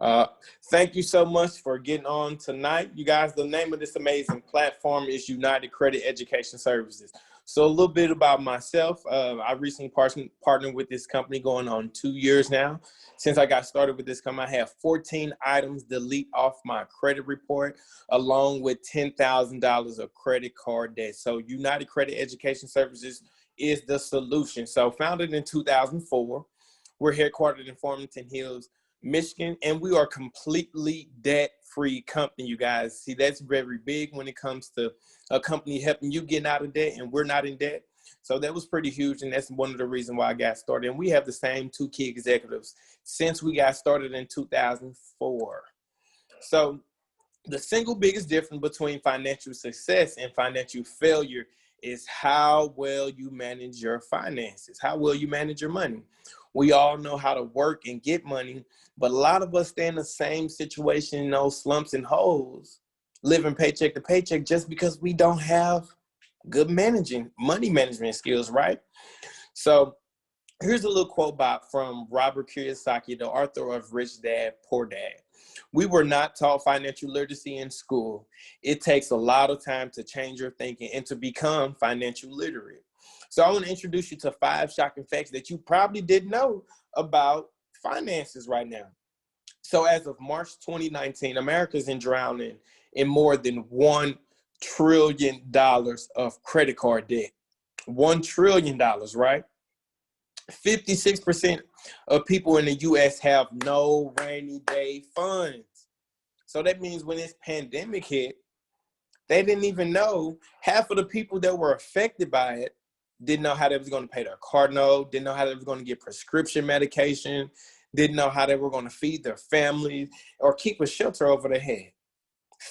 Uh, Thank you so much for getting on tonight. You guys, the name of this amazing platform is United Credit Education Services. So a little bit about myself. I recently partnered with this company going on 2 years now. Since I got started with this company, I have 14 items delete off my credit report, along with $10,000 of credit card debt. So United Credit Education Services is the solution. So founded in 2004, we're headquartered in Farmington Hills, Michigan, and we are completely debt-free company, you guys. See, that's very big when it comes to a company helping you get out of debt, and we're not in debt. So that was pretty huge, and that's one of the reasons why I got started. And we have the same two key executives since we got started in 2004. So the single biggest difference between financial success and financial failure is how well you manage your finances, how well you manage your money. We all know how to work and get money, but a lot of us stay in the same situation, in those slumps and holes, living paycheck to paycheck just because we don't have good money management skills, right? So here's a little quote from Robert Kiyosaki, the author of Rich Dad, Poor Dad. We were not taught financial literacy in school. It takes a lot of time to change your thinking and to become financial literate. So I want to introduce you to 5 shocking facts that you probably didn't know about finances right now. So as of March 2019, America's drowning in more than $1 trillion of credit card debt. $1 trillion, right? 56% of people in the U.S. have no rainy day funds. So that means when this pandemic hit, they didn't even know. Half of the people that were affected by it didn't know how they was going to pay their car note, didn't know how they was going to get prescription medication, didn't know how they were going to feed their families or keep a shelter over their head.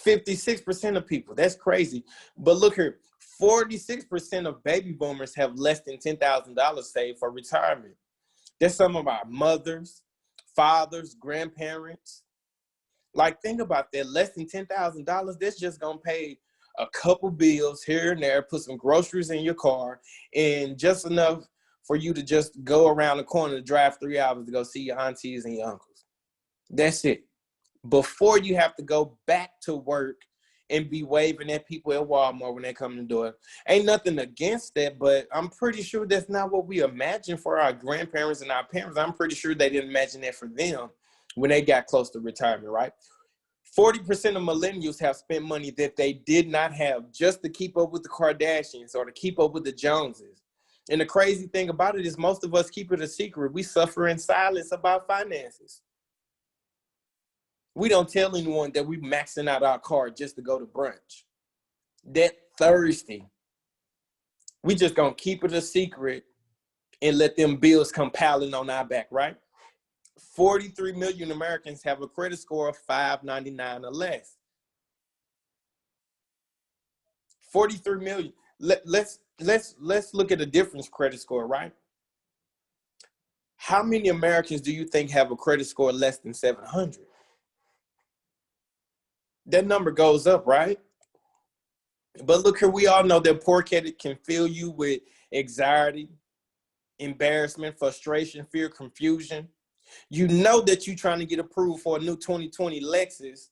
56% of people, that's crazy. But look here, 46% of baby boomers have less than $10,000 saved for retirement. That's some of our mothers, fathers, grandparents. Like, think about that, less than $10,000, that's just gonna pay a couple bills here and there, put some groceries in your car, and just enough for you to just go around the corner to drive 3 hours to go see your aunties and your uncles. That's it. Before you have to go back to work and be waving at people at Walmart when they come to the door. Ain't nothing against that, but I'm pretty sure that's not what we imagine for our grandparents and our parents. I'm pretty sure they didn't imagine that for them when they got close to retirement, right? 40% of millennials have spent money that they did not have just to keep up with the Kardashians or to keep up with the Joneses. And the crazy thing about it is most of us keep it a secret. We suffer in silence about finances. We don't tell anyone that we maxing out our card just to go to brunch. That thirsty. We just gonna keep it a secret and let them bills come piling on our back, right? 43 million Americans have a credit score of 599 or less. 43 million. Let's look at a difference credit score, right? How many Americans do you think have a credit score less than 700? That number goes up, right? But look here, we all know that poor credit can fill you with anxiety, embarrassment, frustration, fear, confusion. You know that you're trying to get approved for a new 2020 Lexus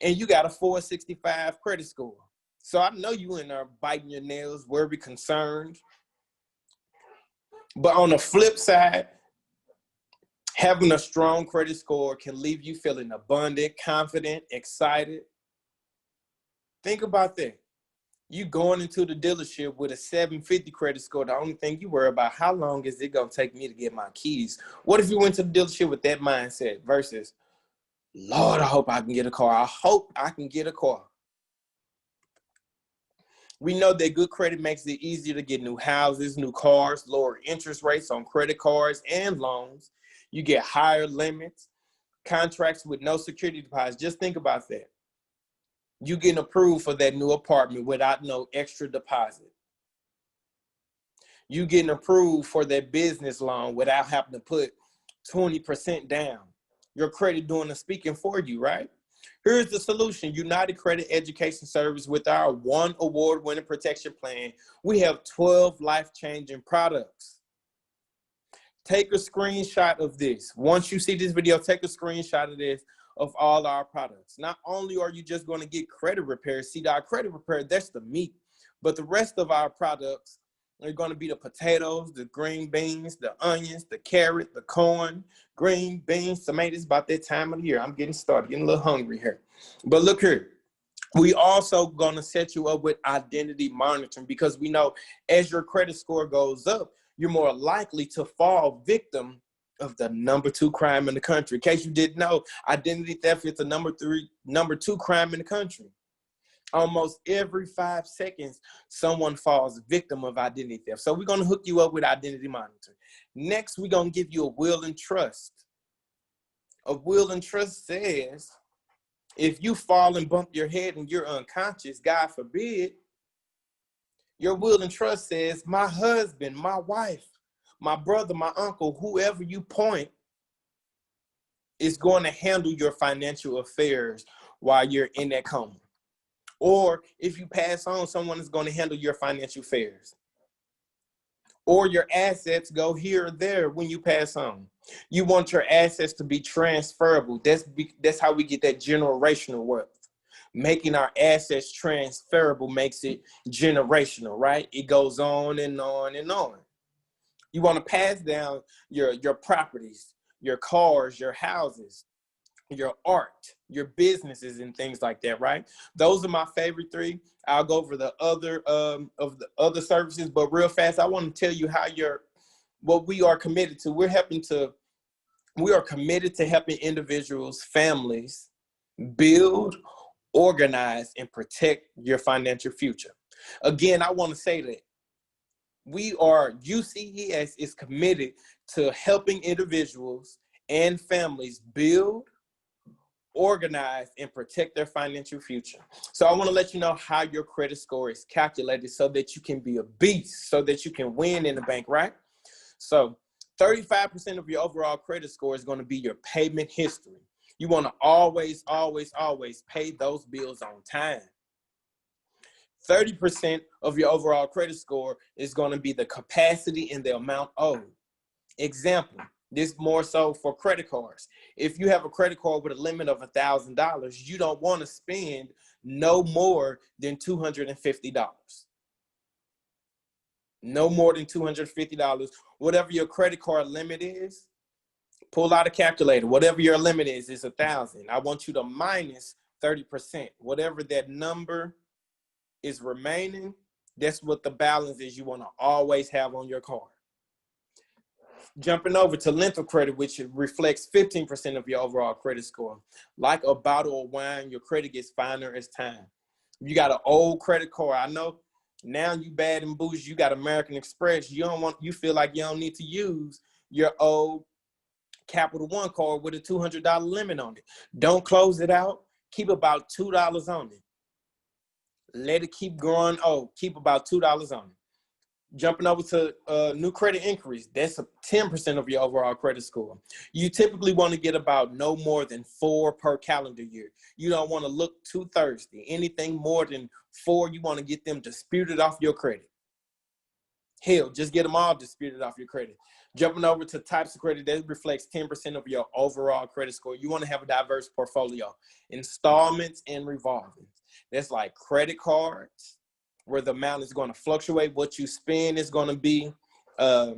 and you got a 465 credit score. So I know you in there biting your nails, worried, concerned. But on the flip side, having a strong credit score can leave you feeling abundant, confident, excited. Think about that. You going into the dealership with a 750 credit score, the only thing you worry about, how long is it going to take me to get my keys? What if you went to the dealership with that mindset versus, Lord, I hope I can get a car. I hope I can get a car. We know that good credit makes it easier to get new houses, new cars, lower interest rates on credit cards and loans. You get higher limits, contracts with no security deposits. Just think about that. You getting approved for that new apartment without no extra deposit. You getting approved for that business loan without having to put 20% down. Your credit doing the speaking for you, right? Here's the solution. United Credit Education Service, with our 1 award-winning protection plan, we have 12 life-changing products. Take a screenshot of this. Once you see this video, take a screenshot of this, of all our products. Not only are you just going to get credit repair, see our credit repair, that's the meat, but the rest of our products are going to be the potatoes, the green beans, the onions, the carrot, the corn, green beans, tomatoes. About that time of the year. I'm getting started, getting a little hungry here. But look here. We also going to set you up with identity monitoring, because we know as your credit score goes up, you're more likely to fall victim of the #2 crime in the country. In case you didn't know, identity theft is the number two crime in the country. Almost every 5 seconds, someone falls victim of identity theft. So we're going to hook you up with identity monitoring. Next, we're going to give you a will and trust. A will and trust says, if you fall and bump your head and you're unconscious, God forbid, your will and trust says, my husband, my wife, my brother, my uncle, whoever you point, is going to handle your financial affairs while you're in that coma. Or if you pass on, someone is going to handle your financial affairs. Or your assets go here or there when you pass on. You want your assets to be transferable. That's how we get that generational wealth. Making our assets transferable makes it generational, right? It goes on and on and on. You want to pass down your properties, your cars, your houses, your art, your businesses, and things like that, right? Those are my favorite three. I'll go over the other of the other services, but real fast, I want to tell you what we are committed to. We are committed to helping individuals, families build, organize, and protect your financial future. Again, I want to say that UCES is committed to helping individuals and families build, organize, and protect their financial future. So I want to let you know how your credit score is calculated so that you can be a beast, so that you can win in the bank, right? So 35% of your overall credit score is going to be your payment history. You want to always, always, always pay those bills on time. 30% of your overall credit score is going to be the capacity and the amount owed. Example, this more so for credit cards. If you have a credit card with a limit of $1,000, you don't want to spend no more than $250. No more than $250. Whatever your credit card limit is, pull out a calculator. Whatever your limit is 1,000. I want you to minus 30%. Whatever that number is remaining, that's what the balance is you want to always have on your card. Jumping over to length of credit, which reflects 15% of your overall credit score. Like a bottle of wine, your credit gets finer as time. If you got an old credit card, I know now you bad and bougie, you got American Express, you feel like you don't need to use your old Capital One card with a $200 limit on it. Don't close it out. Keep about $2 on it. Let it keep growing. Oh, keep about $2 on it. Jumping over to new credit inquiries, that's 10% of your overall credit score. You typically want to get about no more than 4 per calendar year. You don't want to look too thirsty. Anything more than 4, you want to get them disputed off your credit. Hell, just get them all disputed off your credit. Jumping over to types of credit, that reflects 10% of your overall credit score. You want to have a diverse portfolio. Installments and revolving. That's like credit cards, where the amount is going to fluctuate. What you spend is going to be, that's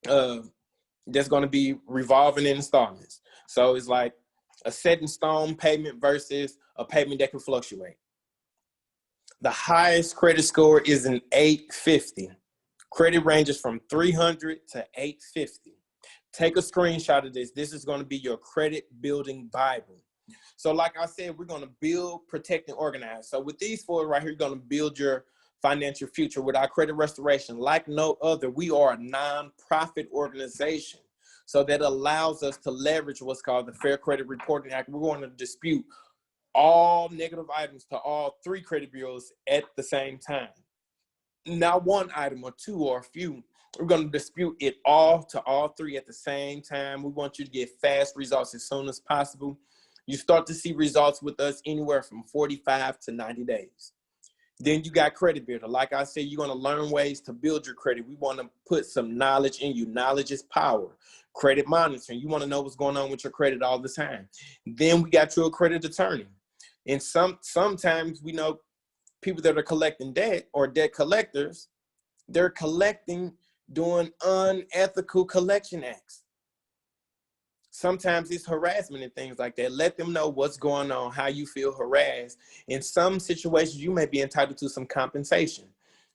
going to be revolving in installments. So it's like a set in stone payment versus a payment that can fluctuate. The highest credit score is an 850. Credit ranges from 300 to 850. Take a screenshot of this. This is going to be your credit building Bible. So like I said, we're going to build, protect, and organize. So with these 4 right here, you're going to build your financial future. With our credit restoration, like no other, we are a nonprofit organization. So that allows us to leverage what's called the Fair Credit Reporting Act. We're going to dispute all negative items to all 3 credit bureaus at the same time. Not one item or 2 or a few. We're going to dispute it all to all 3 at the same time. We want you to get fast results as soon as possible. You start to see results with us anywhere from 45 to 90 days. Then you got credit builder. Like I said, you're going to learn ways to build your credit. We want to put some knowledge in you. Knowledge is power. Credit monitoring. You want to know what's going on with your credit all the time. Then we got you a credit attorney. And sometimes we know people that are collecting debt or debt collectors, they're collecting doing unethical collection acts. Sometimes it's harassment and things like that. Let them know what's going on, how you feel harassed. In some situations, you may be entitled to some compensation.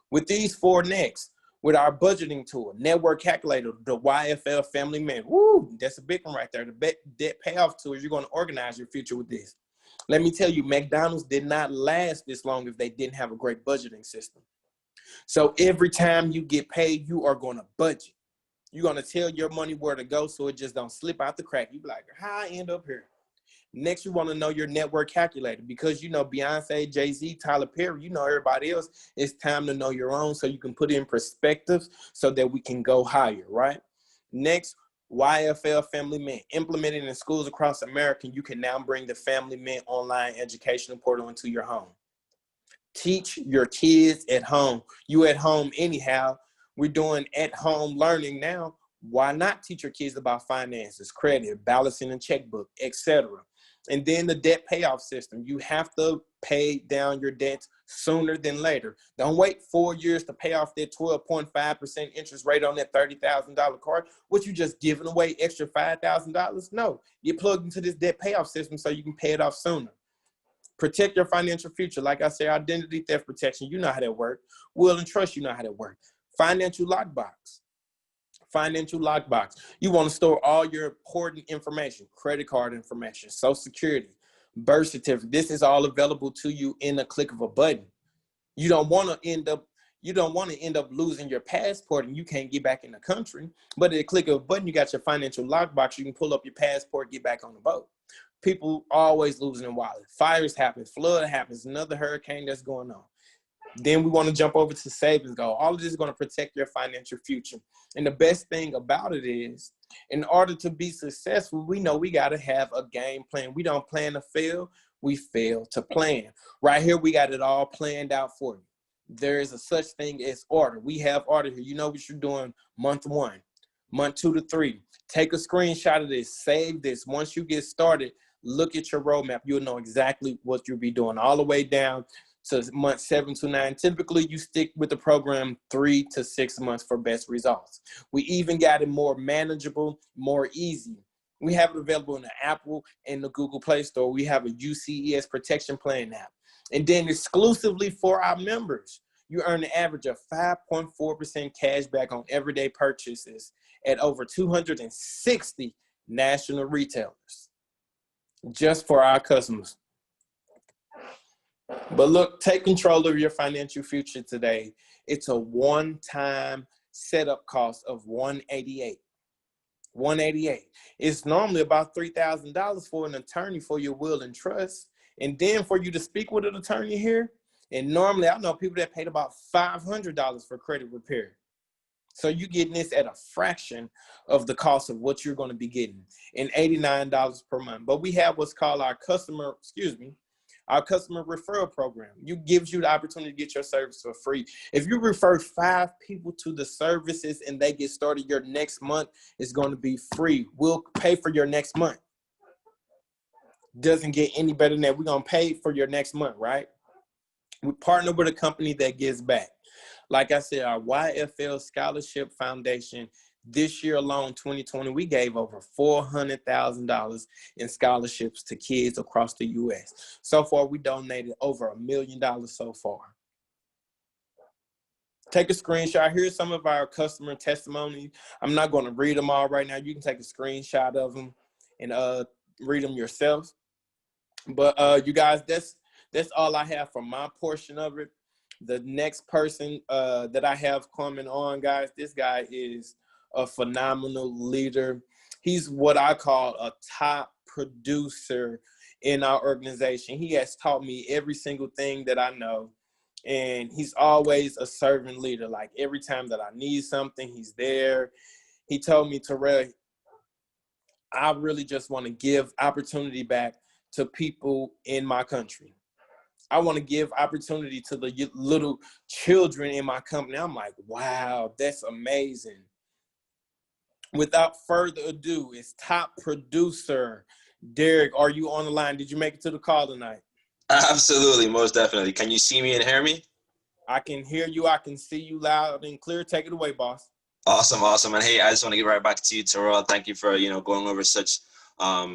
With these 4 next, with our budgeting tool, network calculator, the YFL family man, woo, that's a big one right there. The debt payoff tool, you're going to organize your future with this. Let me tell you, McDonald's did not last this long if they didn't have a great budgeting system. So every time you get paid, you are going to budget. You're going to tell your money where to go so it just don't slip out the crack. You be like, how I end up here? Next, you want to know your network calculator because you know Beyonce, Jay-Z, Tyler Perry, you know everybody else. It's time to know your own so you can put it in perspective so that we can go higher, right? Next, YFL Family Mint. Implemented in schools across America, you can now bring the Family Mint online educational portal into your home. Teach your kids at home. You at home anyhow. We're doing at-home learning now. Why not teach your kids about finances, credit, balancing a checkbook, etc.? And then the debt payoff system. You have to pay down your debts sooner than later. Don't wait 4 years to pay off that 12.5% interest rate on that $30,000 card. What, you just giving away extra $5,000? No, you plugged into this debt payoff system so you can pay it off sooner. Protect your financial future. Like I said, identity theft protection, you know how that works. Will and trust, you know how that works. Financial lockbox. Financial lockbox. You want to store all your important information, credit card information, Social Security, birth certificate. This is all available to you in a click of a button. You don't want to end up losing your passport and you can't get back in the country. But at a click of a button, you got your financial lockbox. You can pull up your passport, get back on the boat. People always losing their wallet. Fires happen, flood happens, another hurricane that's going on. Then we want to jump over to savings goal. All of this is going to protect your financial future. And the best thing about it is, in order to be successful, we know we got to have a game plan. We don't plan to fail, we fail to plan. Right here, we got it all planned out for you. There is a such thing as order. We have order here. You know what you're doing month 1, month 2 to 3. Take a screenshot of this, save this. Once you get started, look at your roadmap. You'll know exactly what you'll be doing all the way down to month 7 to 9. Typically, you stick with the program 3 to 6 months for best results. We even got it more manageable, more easy. We have it available in the Apple and the Google Play Store. We have a UCES protection plan app. And then exclusively for our members, you earn an average of 5.4% cash back on everyday purchases at over 260 national retailers, just for our customers. But look, take control of your financial future today. It's a one-time setup cost of $188. $188. It's normally about $3,000 for an attorney for your will and trust. And then for you to speak with an attorney here, and normally I know people that paid about $500 for credit repair. So you're getting this at a fraction of the cost of what you're going to be getting, and $89 per month. But we have what's called our customer referral program. It gives you the opportunity to get your service for free. If you refer 5 people to the services and they get started, your next month is going to be free. We'll pay for your next month. Doesn't get any better than that. We're going to pay for your next month, right? We partner with a company that gives back. Like I said, our YFL Scholarship Foundation, this year alone, 2020, we gave over $400,000 in scholarships to kids across the U.S. So far, we donated over $1 million so far. Take a screenshot. Here's some of our customer testimonies. I'm not going to read them all right now. You can take a screenshot of them and read them yourself. But you guys, that's all I have for my portion of it. The next person that I have coming on, guys, this guy is a phenomenal leader. He's what I call a top producer in our organization. He has taught me every single thing that I know. And he's always a servant leader. Like every time that I need something, he's there. He told me, Terrell, I really just want to give opportunity back to people in my country. I want to give opportunity to the little children in my company. I'm like, wow, that's amazing. Without further ado, it's top producer Derek. Are you on the line? Did you make it to the call tonight? Absolutely, most definitely. Can you see me and hear me? I can hear you. I can see you loud and clear. Take it away, boss. Awesome, awesome. And hey, I just want to get right back to you, Terrell. Thank you for going over such a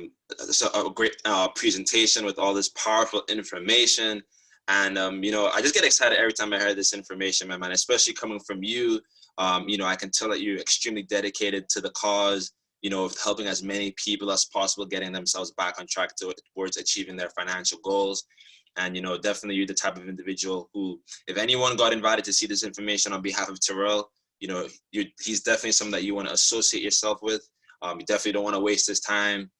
great presentation with all this powerful information. And I just get excited every time I hear this information, my man. Especially coming from you. I can tell that you're extremely dedicated to the cause. Of helping as many people as possible getting themselves back on track towards achieving their financial goals. And, definitely you're the type of individual who, if anyone got invited to see this information on behalf of Terrell, he's definitely someone that you want to associate yourself with. You definitely don't want to waste his time.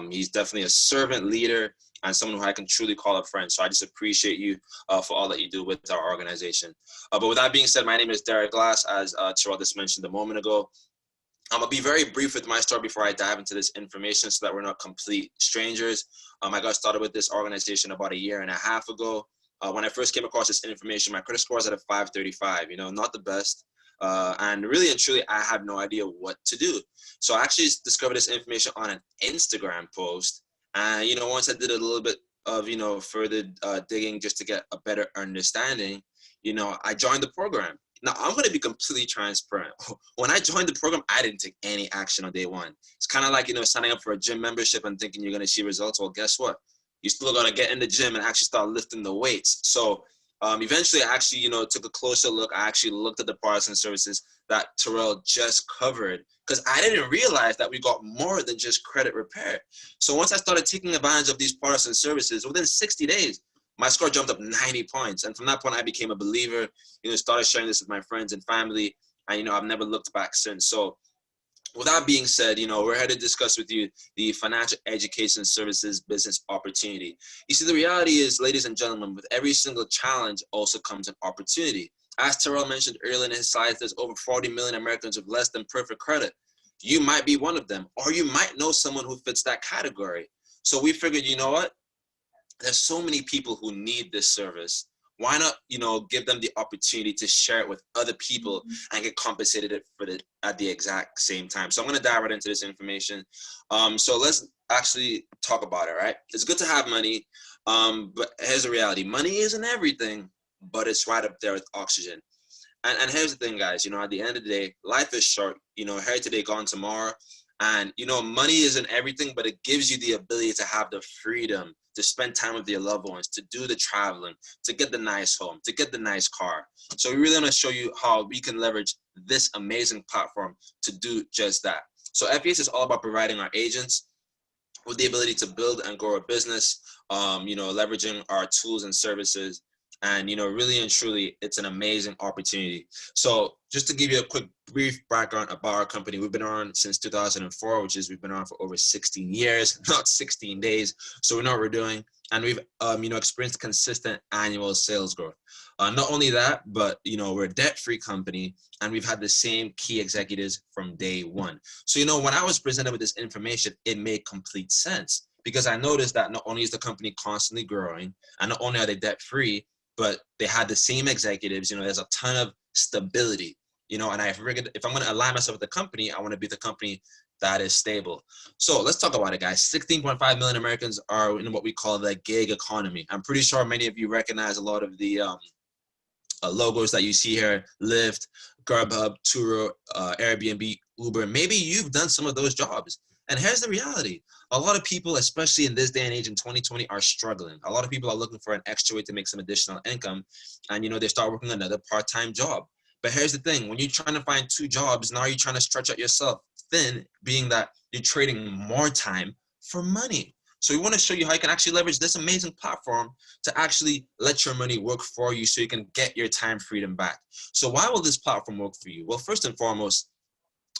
He's definitely a servant leader and someone who I can truly call a friend. So I just appreciate you for all that you do with our organization. But with that being said, my name is Derek Glace, as Terrell just mentioned a moment ago. I'm going to be very brief with my story before I dive into this information so that we're not complete strangers. I got started with this organization about 1.5 years ago. When I first came across this information, my credit score was at a 535, not the best. And really and truly, I had no idea what to do. So I actually discovered this information on an Instagram post. And, once I did a little bit of, further digging just to get a better understanding, I joined the program. Now, I'm going to be completely transparent. When I joined the program, I didn't take any action on day one. It's kind of like, signing up for a gym membership and thinking you're going to see results. Well, guess what? You still got to get in the gym and actually start lifting the weights. So eventually, I actually, took a closer look. I actually looked at the products and services that Terrell just covered because I didn't realize that we got more than just credit repair. So once I started taking advantage of these products and services, within 60 days, my score jumped up 90 points. And from that point, I became a believer, started sharing this with my friends and family. And, I've never looked back since. So with that being said, we're here to discuss with you the financial education services business opportunity. You see, the reality is, ladies and gentlemen, with every single challenge also comes an opportunity. As Terrell mentioned earlier in his slides, there's over 40 million Americans with less than perfect credit. You might be one of them, or you might know someone who fits that category. So we figured, you know what? There's so many people who need this service. Why not, give them the opportunity to share it with other people and get compensated for it at the exact same time. So I'm going to dive right into this information. So let's actually talk about it, right? It's good to have money, but here's the reality. Money isn't everything, but it's right up there with oxygen. And here's the thing, guys, at the end of the day, life is short, here today, gone tomorrow. And, money isn't everything, but it gives you the ability to have the freedom to spend time with your loved ones, to do the traveling, to get the nice home, to get the nice car. So we really want to show you how we can leverage this amazing platform to do just that. So FES is all about providing our agents with the ability to build and grow a business, leveraging our tools and services. And, really and truly, it's an amazing opportunity. So just to give you a quick, brief background about our company, we've been around since 2004, which is we've been around for over 16 years, not 16 days. So we know what we're doing. And we've, experienced consistent annual sales growth. Not only that, but, we're a debt-free company, and we've had the same key executives from day one. So, when I was presented with this information, it made complete sense because I noticed that not only is the company constantly growing, and not only are they debt-free, but they had the same executives, there's a ton of stability, and I figured if I'm going to align myself with the company, I want to be the company that is stable. So let's talk about it, guys. 16.5 million Americans are in what we call the gig economy. I'm pretty sure many of you recognize a lot of the logos that you see here: Lyft, Grubhub, Turo, Airbnb, Uber. Maybe you've done some of those jobs. And here's the reality. A lot of people, especially in this day and age in 2020, are struggling. A lot of people are looking for an extra way to make some additional income. And, they start working another part-time job. But here's the thing. When you're trying to find 2 jobs, now you're trying to stretch out yourself thin, being that you're trading more time for money. So we want to show you how you can actually leverage this amazing platform to actually let your money work for you so you can get your time freedom back. So why will this platform work for you? Well, first and foremost,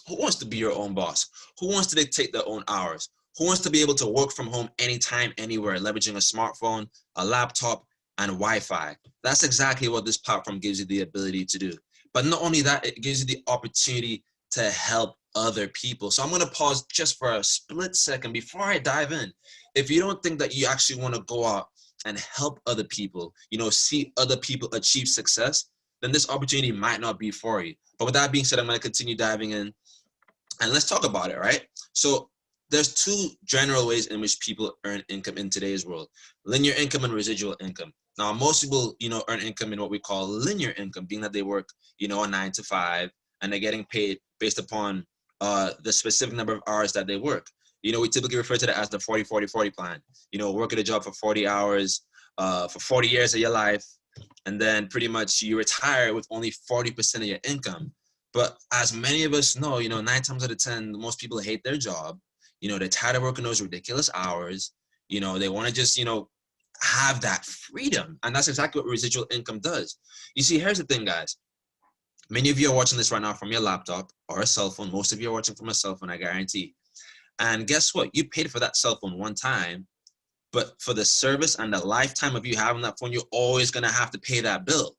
who wants to be your own boss? Who wants to dictate their own hours? Who wants to be able to work from home anytime, anywhere, leveraging a smartphone, a laptop, and Wi-Fi? That's exactly what this platform gives you the ability to do. But not only that, it gives you the opportunity to help other people. So I'm going to pause just for a split second before I dive in. If you don't think that you actually want to go out and help other people, see other people achieve success, then this opportunity might not be for you. But with that being said, I'm going to continue diving in and let's talk about it, right? So there's two general ways in which people earn income in today's world: linear income and residual income. Now, most people, earn income in what we call linear income, being that they work, a 9 to 5, and they're getting paid based upon the specific number of hours that they work. We typically refer to that as the 40-40-40 plan. Work at a job for 40 hours, for 40 years of your life, and then pretty much you retire with only 40% of your income. But as many of us know, 9 times out of 10, most people hate their job. They're tired of working those ridiculous hours. They want to just, have that freedom. And that's exactly what residual income does. You see, here's the thing, guys. Many of you are watching this right now from your laptop or a cell phone. Most of you are watching from a cell phone, I guarantee. And guess what? You paid for that cell phone one time, but for the service and the lifetime of you having that phone, you're always going to have to pay that bill.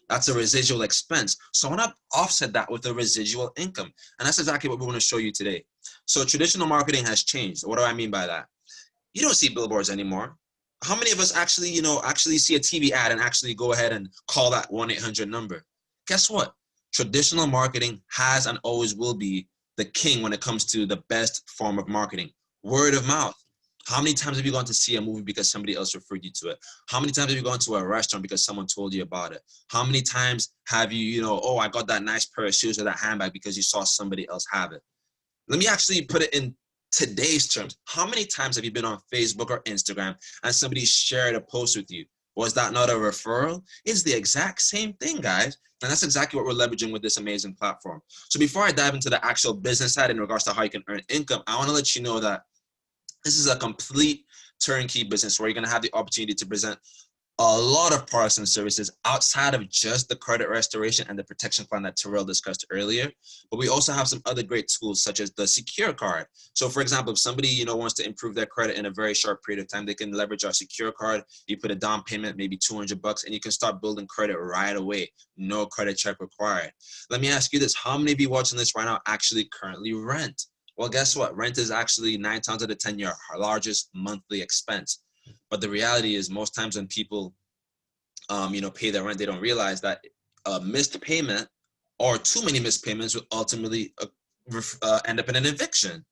That's a residual expense. So I want to offset that with a residual income. And that's exactly what we want to show you today. So traditional marketing has changed. What do I mean by that? You don't see billboards anymore. How many of us actually, actually see a TV ad and actually go ahead and call that 1-800 number? Guess what? Traditional marketing has and always will be the king when it comes to the best form of marketing. Word of mouth. How many times have you gone to see a movie because somebody else referred you to it? How many times have you gone to a restaurant because someone told you about it? How many times have you, oh, I got that nice pair of shoes or that handbag because you saw somebody else have it? Let me actually put it in today's terms. How many times have you been on Facebook or Instagram and somebody shared a post with you? Was that not a referral? It's the exact same thing, guys. And that's exactly what we're leveraging with this amazing platform. So before I dive into the actual business side in regards to how you can earn income, I want to let you know that this is a complete turnkey business where you're going to have the opportunity to present a lot of products and services outside of just the credit restoration and the protection plan that Terrell discussed earlier. But we also have some other great tools such as the secure card. So for example, if somebody, wants to improve their credit in a very short period of time, they can leverage our secure card. You put a down payment, maybe $200, and you can start building credit right away. No credit check required. Let me ask you this. How many of you watching this right now actually currently rent? Well, guess what? Rent is actually 9 times out of 10 your largest monthly expense. But the reality is most times when people, pay their rent, they don't realize that a missed payment or too many missed payments will ultimately end up in an eviction.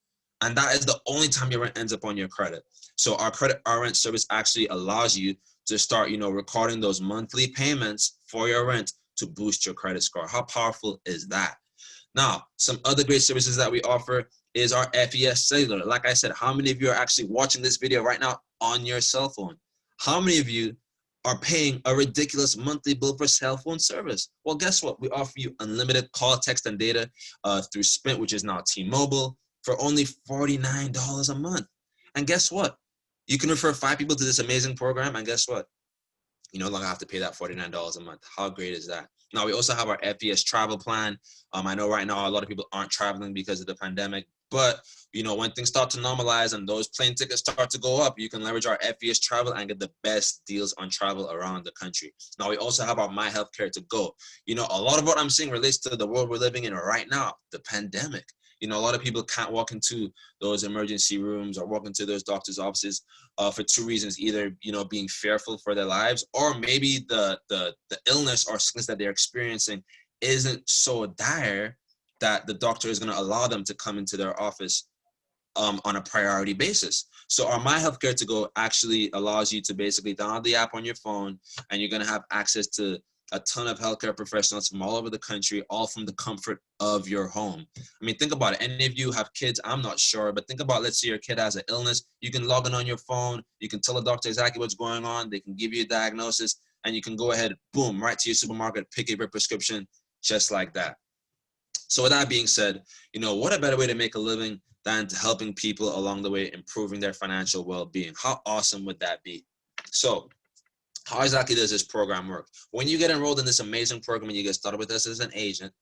And that is the only time your rent ends up on your credit. So our rent service actually allows you to start, recording those monthly payments for your rent to boost your credit score. How powerful is that? Now, some other great services that we offer is our FES cellular. Like I said, how many of you are actually watching this video right now on your cell phone? How many of you are paying a ridiculous monthly bill for cell phone service? Well, guess what? We offer you unlimited call, text, and data through Sprint, which is now T-Mobile, for only $49 a month. And guess what? You can refer 5 people to this amazing program, and guess what? You no longer have to pay that $49 a month. How great is that? Now, we also have our FES travel plan. I know right now a lot of people aren't traveling because of the pandemic, but when things start to normalize and those plane tickets start to go up, you can leverage our FES travel and get the best deals on travel around the country. Now, we also have our My Healthcare to Go. A lot of what I'm seeing relates to the world we're living in right now, the pandemic. A lot of people can't walk into those emergency rooms or walk into those doctor's offices for 2 reasons: either being fearful for their lives, or maybe the illness or sickness that they're experiencing isn't so dire that the doctor is going to allow them to come into their office on a priority basis. So our My Healthcare to Go actually allows you to basically download the app on your phone, and you're going to have access to a ton of healthcare professionals from all over the country, all from the comfort of your home. I mean, think about it. Any of you have kids? I'm not sure, but think about, let's say your kid has an illness. You can log in on your phone. You can tell the doctor exactly what's going on. They can give you a diagnosis, and you can go ahead, boom, right to your supermarket, pick up your prescription just like that. So with that being said, what a better way to make a living than to helping people along the way, improving their financial well-being. How awesome would that be? So how exactly does this program work? When you get enrolled in this amazing program and you get started with us as an agent,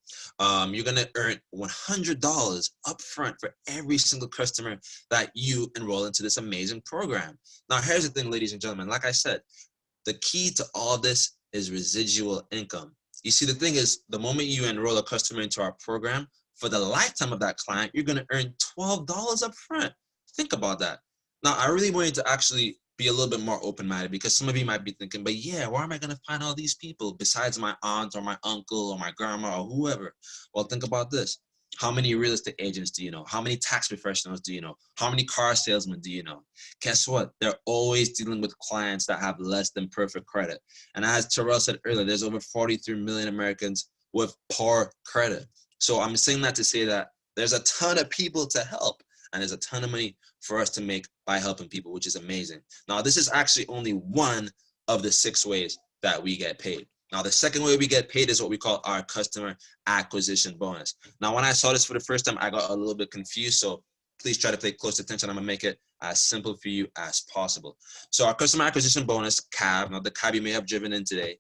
you're going to earn $100 upfront for every single customer that you enroll into this amazing program. Now, here's the thing, ladies and gentlemen. Like I said, the key to all this is residual income. You see, the thing is, the moment you enroll a customer into our program, for the lifetime of that client, you're going to earn $12 upfront. Think about that. Now, I really want you to actually be a little bit more open-minded, because some of you might be thinking, but yeah, where am I going to find all these people besides my aunt or my uncle or my grandma or whoever? Well, think about this. How many real estate agents do you know? How many tax professionals do you know? How many car salesmen do you know? Guess what? They're always dealing with clients that have less than perfect credit. And as Terrell said earlier, there's over 43 million Americans with poor credit. So I'm saying that to say that there's a ton of people to help, and there's a ton of money for us to make by helping people, which is amazing. Now, this is actually only one of the 6 ways that we get paid. Now, the second way we get paid is what we call our customer acquisition bonus. Now, when I saw this for the first time, I got a little bit confused. So please try to pay close attention. I'm gonna make it as simple for you as possible. So our customer acquisition bonus, CAB, now the CAB you may have driven in today,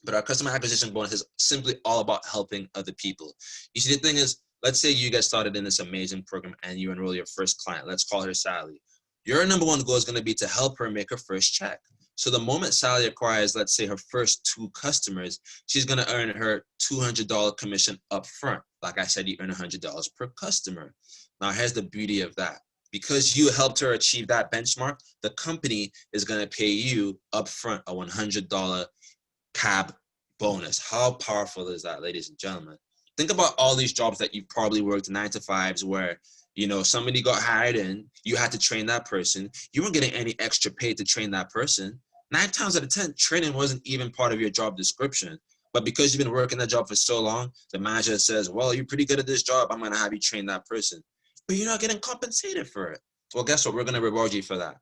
but our customer acquisition bonus is simply all about helping other people. You see, the thing is, let's say you get started in this amazing program and you enroll your first client. Let's call her Sally. Your number one goal is going to be to help her make her first check. So the moment Sally acquires, let's say, her first 2 customers, she's going to earn her $200 commission up front. Like I said, you earn $100 per customer. Now, here's the beauty of that. Because you helped her achieve that benchmark, the company is going to pay you up front a $100 CAB bonus. How powerful is that, ladies and gentlemen? Think about all these jobs that you've probably worked 9 to 5s where, you know, somebody got hired in, you had to train that person. You weren't getting any extra pay to train that person. 9 times out of 10, training wasn't even part of your job description. But because you've been working that job for so long, the manager says, well, you're pretty good at this job. I'm going to have you train that person. But you're not getting compensated for it. Well, guess what? We're going to reward you for that.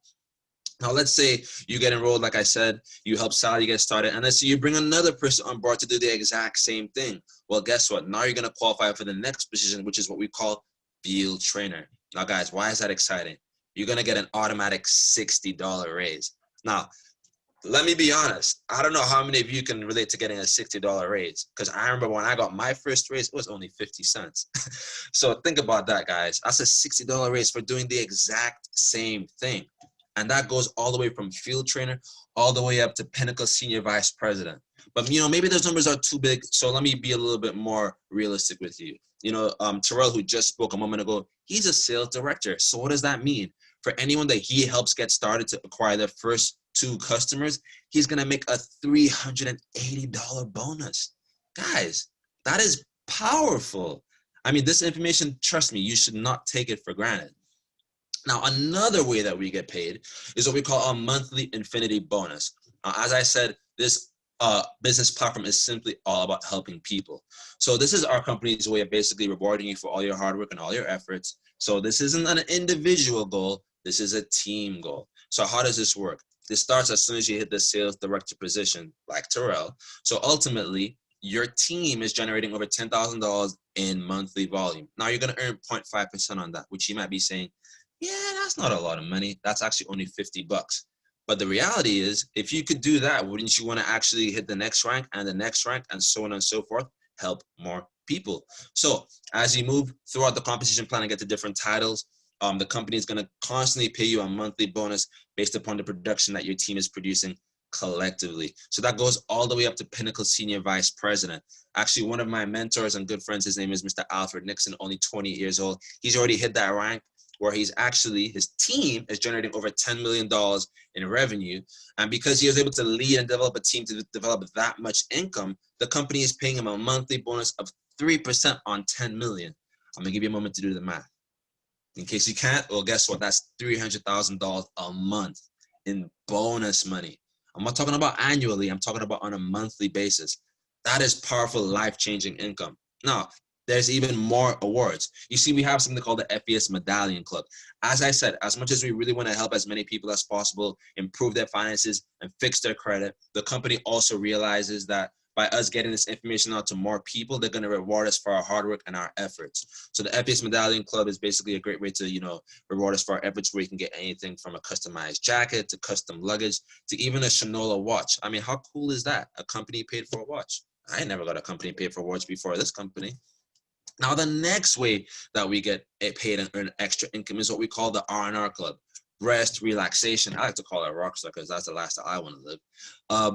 Now, let's say you get enrolled, like I said, you help Sally get started, and let's say you bring another person on board to do the exact same thing. Well, guess what? Now you're going to qualify for the next position, which is what we call field trainer. Now, guys, why is that exciting? You're going to get an automatic $60 raise. Now, let me be honest. I don't know how many of you can relate to getting a $60 raise, because I remember when I got my first raise, it was only 50 cents. So think about that, guys. That's a $60 raise for doing the exact same thing. And that goes all the way from field trainer all the way up to Pinnacle Senior Vice President. But, you know, maybe those numbers are too big. So let me be a little bit more realistic with you. You know, Terrell, who just spoke a moment ago, he's a sales director. So what does that mean? For anyone that he helps get started to acquire their first 2 customers, he's going to make a $380 bonus. Guys, that is powerful. I mean, this information, trust me, you should not take it for granted. Now, another way that we get paid is what we call a monthly infinity bonus. As I said, this business platform is simply all about helping people. So this is our company's way of basically rewarding you for all your hard work and all your efforts. So this isn't an individual goal. This is a team goal. So how does this work? This starts as soon as you hit the sales director position, like Terrell. So ultimately, your team is generating over $10,000 in monthly volume. Now you're going to earn 0.5% on that, which you might be saying, yeah, that's not a lot of money. That's actually only $50. But the reality is, if you could do that, wouldn't you want to actually hit the next rank and the next rank and so on and so forth, help more people? So as you move throughout the compensation plan and get to different titles, the company is going to constantly pay you a monthly bonus based upon the production that your team is producing collectively. So that goes all the way up to Pinnacle Senior Vice President. Actually, one of my mentors and good friends, his name is Mr. Alfred Nixon, only 20 years old. He's already hit that rank where he's actually, his team is generating over $10 million in revenue. And because he was able to lead and develop a team to develop that much income, the company is paying him a monthly bonus of 3% on 10 million. I'm gonna give you a moment to do the math. In case you can't, well, guess what? That's $300,000 a month in bonus money. I'm not talking about annually, I'm talking about on a monthly basis. That is powerful, life-changing income. Now, there's even more awards. You see, we have something called the FES Medallion Club. As I said, as much as we really want to help as many people as possible improve their finances and fix their credit, the company also realizes that by us getting this information out to more people, they're going to reward us for our hard work and our efforts. So the FES Medallion Club is basically a great way to, you know, reward us for our efforts, where you can get anything from a customized jacket to custom luggage to even a Shinola watch. I mean, how cool is that? A company paid for a watch. I never got a company paid for a watch before this company. Now, the next way that we get paid and earn extra income is what we call the R&R Club. Rest, relaxation. I like to call it rockstar because that's the lifestyle I want to live.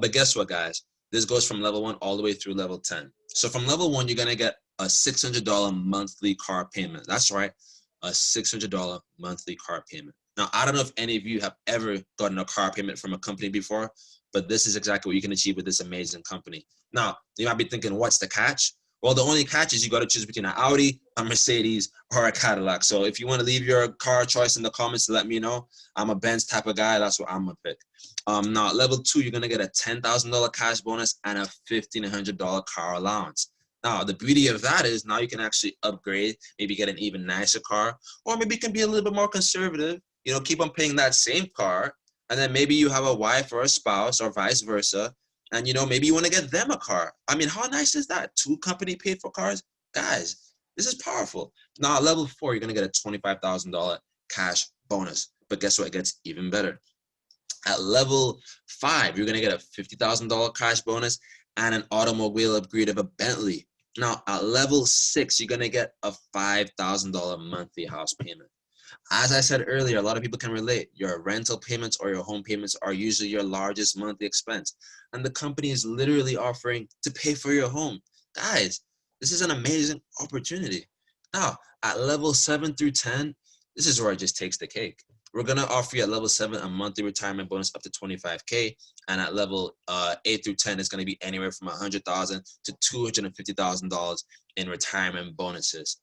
But guess what, guys? This goes from level 1 all the way through level 10. So from level 1, you're going to get a $600 monthly car payment. That's right, a $600 monthly car payment. Now, I don't know if any of you have ever gotten a car payment from a company before, but this is exactly what you can achieve with this amazing company. Now, you might be thinking, what's the catch? Well, the only catch is you got to choose between an Audi, a Mercedes, or a Cadillac. So if you want to leave your car choice in the comments to let me know, I'm a Benz type of guy. That's what I'm going to pick. Now, level 2, you're going to get a $10,000 cash bonus and a $1,500 car allowance. Now, the beauty of that is now you can actually upgrade, maybe get an even nicer car, or maybe you can be a little bit more conservative, you know, keep on paying that same car, and then maybe you have a wife or a spouse or vice versa, and, you know, maybe you want to get them a car. I mean, how nice is that? 2 company paid for cars? Guys, this is powerful. Now, at level 4, you're going to get a $25,000 cash bonus. But guess what? It gets even better. At level 5, you're going to get a $50,000 cash bonus and an automobile upgrade of a Bentley. Now, at level 6, you're going to get a $5,000 monthly house payment. As I said earlier, a lot of people can relate. Your rental payments or your home payments are usually your largest monthly expense. And the company is literally offering to pay for your home. Guys, this is an amazing opportunity. Now, at level 7 through 10, this is where it just takes the cake. We're going to offer you at level 7 a monthly retirement bonus up to $25K. And at level 8 through 10, it's going to be anywhere from $100,000 to $250,000 in retirement bonuses.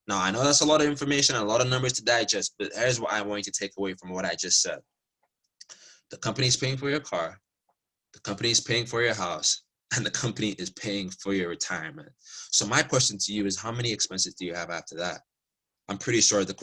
Now, I know that's a lot of information, a lot of numbers to digest, but here's what I want you to take away from what I just said. The company is paying for your car, the company is paying for your house, and the company is paying for your retirement. So my question to you is, how many expenses do you have after that? I'm pretty sure the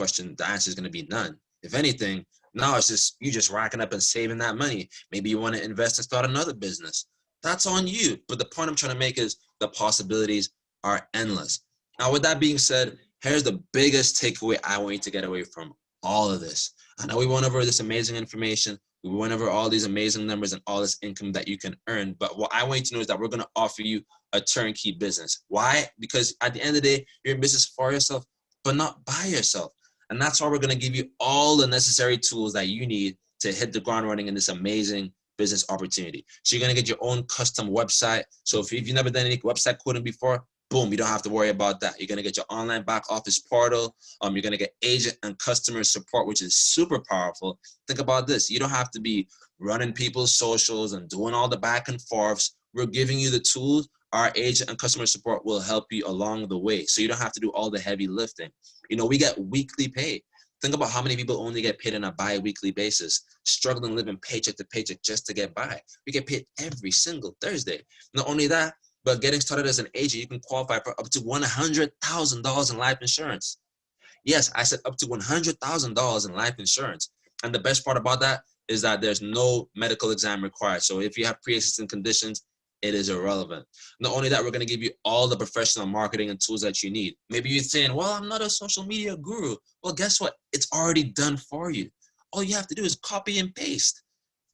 answer is going to be none. If anything, now it's just you just racking up and saving that money. Maybe you want to invest and start another business. That's on you. But the point I'm trying to make is the possibilities are endless. Now, with that being said, here's the biggest takeaway I want you to get away from all of this. I know we went over this amazing information. We went over all these amazing numbers and all this income that you can earn. But what I want you to know is that we're going to offer you a turnkey business. Why? Because at the end of the day, you're in business for yourself, but not by yourself. And that's why we're going to give you all the necessary tools that you need to hit the ground running in this amazing business opportunity. So you're going to get your own custom website. So if you've never done any website coding before, boom, you don't have to worry about that. You're going to get your online back office portal. You're going to get agent and customer support, which is super powerful. Think about this. You don't have to be running people's socials and doing all the back and forths. We're giving you the tools. Our agent and customer support will help you along the way. So you don't have to do all the heavy lifting. You know, we get weekly pay. Think about how many people only get paid on a bi-weekly basis, struggling living paycheck to paycheck just to get by. We get paid every single Thursday. Not only that, but getting started as an agent, you can qualify for up to $100,000 in life insurance. Yes, I said up to $100,000 in life insurance. And the best part about that is that there's no medical exam required. So if you have pre-existing conditions, it is irrelevant. Not only that, we're going to give you all the professional marketing and tools that you need. Maybe you're saying, well, I'm not a social media guru. Well, guess what? It's already done for you. All you have to do is copy and paste.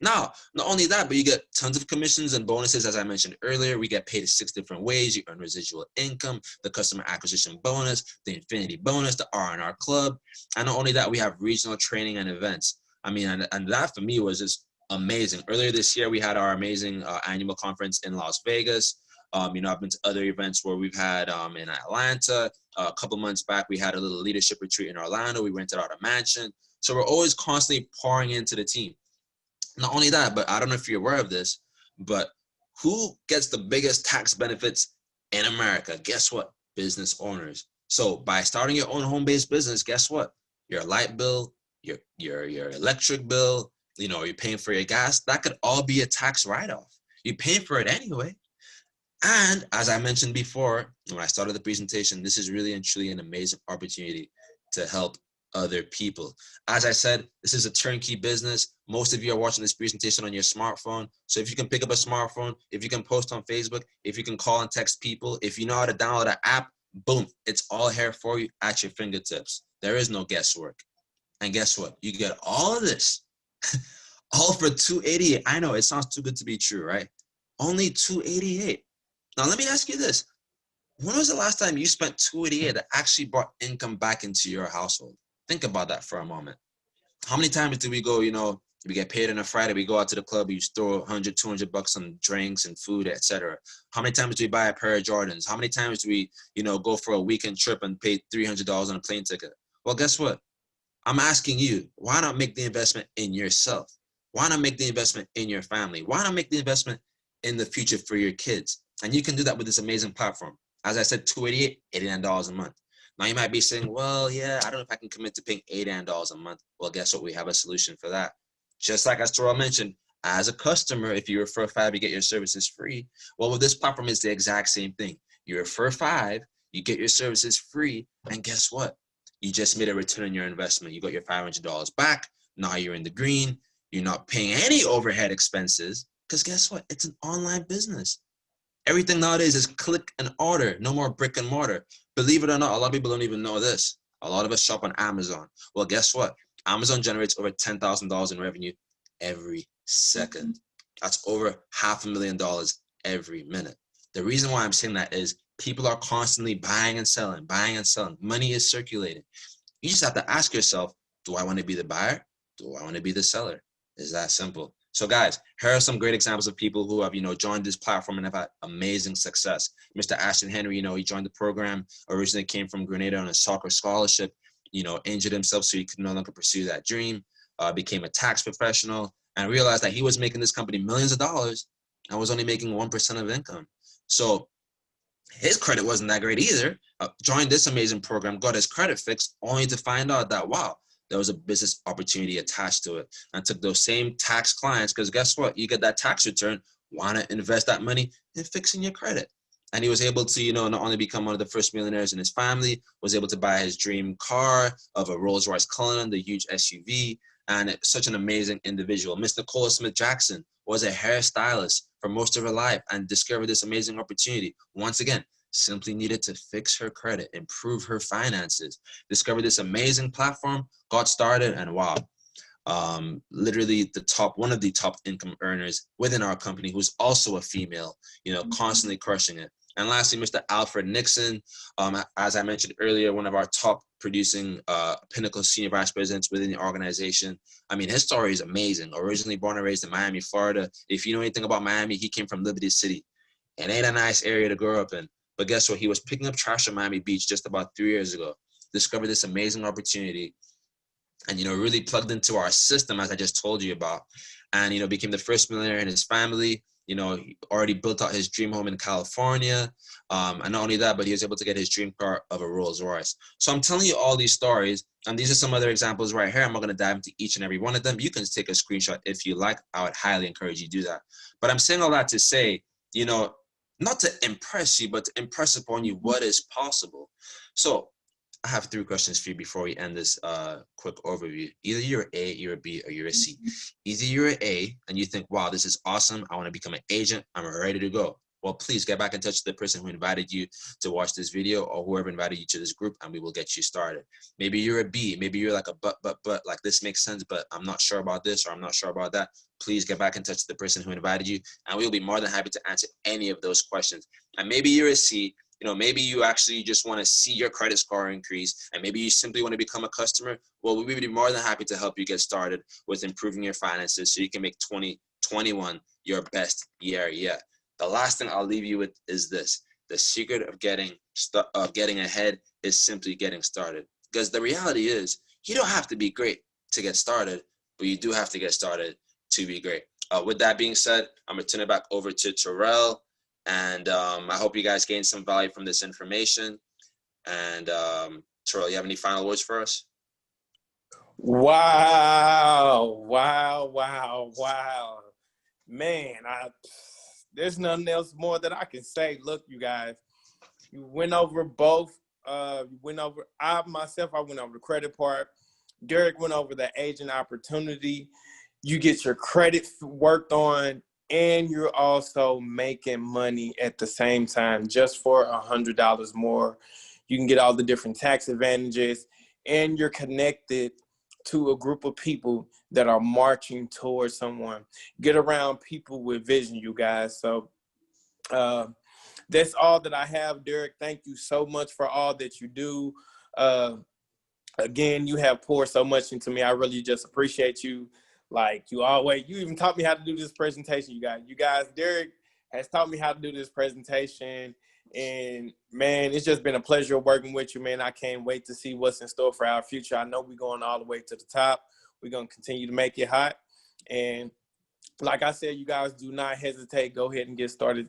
Now, not only that, but you get tons of commissions and bonuses. As I mentioned earlier, we get paid 6 different ways. You earn residual income, the customer acquisition bonus, the infinity bonus, the R&R club. And not only that, we have regional training and events. I mean, and that for me was just amazing. Earlier this year, we had our amazing annual conference in Las Vegas. You know, I've been to other events where we've had in Atlanta. A couple months back, we had a little leadership retreat in Orlando. We rented out a mansion. So we're always constantly pouring into the team. Not only that, but I don't know if you're aware of this, but who gets the biggest tax benefits in America? Guess what? Business owners. So by starting your own home-based business, guess what? Your light bill, your electric bill, you know, you're paying for your gas, that could all be a tax write-off. You're paying for it anyway. And as I mentioned before, when I started the presentation, this is really and truly an amazing opportunity to help other people. As I said, this is a turnkey business. Most of you are watching this presentation on your smartphone. So if you can pick up a smartphone, if you can post on Facebook, if you can call and text people, if you know how to download an app, boom, it's all here for you at your fingertips. There is no guesswork. And guess what? You get all of this, all for $288. I know it sounds too good to be true, right? Only $288. Now let me ask you this. When was the last time you spent $288 that actually brought income back into your household? Think about that for a moment. How many times do we go, you know, we get paid on a Friday, we go out to the club, you throw $100, $200 on drinks and food, etc. How many times do we buy a pair of Jordans? How many times do we, you know, go for a weekend trip and pay $300 on a plane ticket? Well, guess what? I'm asking you, why not make the investment in yourself? Why not make the investment in your family? Why not make the investment in the future for your kids? And you can do that with this amazing platform. As I said, $288, $89 a month. Now you might be saying, well, yeah, I don't know if I can commit to paying $89 a month. Well, guess what? We have a solution for that. Just like as Terrell mentioned, as a customer, if you refer 5, you get your services free. Well, with this platform, it's the exact same thing. You refer 5, you get your services free, and guess what? You just made a return on your investment. You got your $500 back. Now you're in the green. You're not paying any overhead expenses because guess what? It's an online business. Everything nowadays is click and order, no more brick and mortar. Believe it or not, a lot of people don't even know this. A lot of us shop on Amazon. Well, guess what? Amazon generates over $10,000 in revenue every second. That's over $500,000 every minute. The reason why I'm saying that is people are constantly buying and selling, buying and selling. Money is circulating. You just have to ask yourself, do I want to be the buyer? Do I want to be the seller? It's that simple. So guys, here are some great examples of people who have, joined this platform and have had amazing success. Mr. Ashton Henry, he joined the program, originally came from Grenada on a soccer scholarship, injured himself so he could no longer pursue that dream, became a tax professional and realized that he was making this company millions of dollars and was only making 1% of income. So his credit wasn't that great either. Joined this amazing program, got his credit fixed, only to find out that, wow, there was a business opportunity attached to it. And took those same tax clients, because guess what? You get that tax return, want to invest that money in fixing your credit. And he was able to, not only become one of the first millionaires in his family, was able to buy his dream car of a Rolls-Royce Cullinan, the huge SUV, and such an amazing individual. Miss Nicole Smith-Jackson was a hairstylist for most of her life and discovered this amazing opportunity. Once again, simply needed to fix her credit, improve her finances, discovered this amazing platform, got started, and wow, literally one of the top income earners within our company, who's also a female, constantly crushing it. And lastly, Mr. Alfred Nixon, as I mentioned earlier, one of our top producing pinnacle senior vice presidents within the organization. I mean, his story is amazing. Originally born and raised in Miami, Florida. If you know anything about Miami, he came from Liberty City. It ain't a nice area to grow up in. But guess what? He was picking up trash on Miami Beach just about 3 years ago. Discovered this amazing opportunity and, really plugged into our system, as I just told you about. And, became the first millionaire in his family. He already built out his dream home in California. And not only that, but he was able to get his dream car of a Rolls Royce. So I'm telling you all these stories, and these are some other examples right here. I'm not going to dive into each and every one of them. You can take a screenshot if you like. I would highly encourage you to do that. But I'm saying all that to say, not to impress you, but to impress upon you what is possible. So I have 3 questions for you before we end this quick overview. Either you're A, you're a B, or you're a C. Either you're an A and you think, wow, this is awesome. I want to become an agent. I'm ready to go. Well, please get back in touch with the person who invited you to watch this video or whoever invited you to this group, and we will get you started. Maybe you're a B. Maybe you're like a but, like this makes sense, but I'm not sure about this or I'm not sure about that. Please get back in touch with the person who invited you, and we'll be more than happy to answer any of those questions. And maybe you're a C. Maybe you actually just want to see your credit score increase, and maybe you simply want to become a customer. Well, we would be more than happy to help you get started with improving your finances so you can make 2021 your best year yet. The last thing I'll leave you with is this. The secret of getting ahead is simply getting started. Because the reality is, you don't have to be great to get started, but you do have to get started to be great. With that being said, I'm going to turn it back over to Terrell. And I hope you guys gained some value from this information. And Terrell, you have any final words for us? Wow. Man, there's nothing else more that I can say. Look, you guys, you went over both. I went over the credit part. Derek went over the agent opportunity. You get your credit worked on, and you're also making money at the same time just for $100 more. You can get all the different tax advantages, and you're connected to a group of people that are marching towards someone. Get around people with vision, you guys. So that's all that I have, Derek. Thank you so much for all that you do. Again, you have poured so much into me. I really just appreciate you. Like you even taught me how to do this presentation, you guys. Derek has taught me how to do this presentation, And man, it's just been a pleasure working with you, man. I can't wait to see what's in store for our future. I know we're going all the way to the top. We're going to continue to make it hot. And like I said, you guys do not hesitate. Go ahead and get started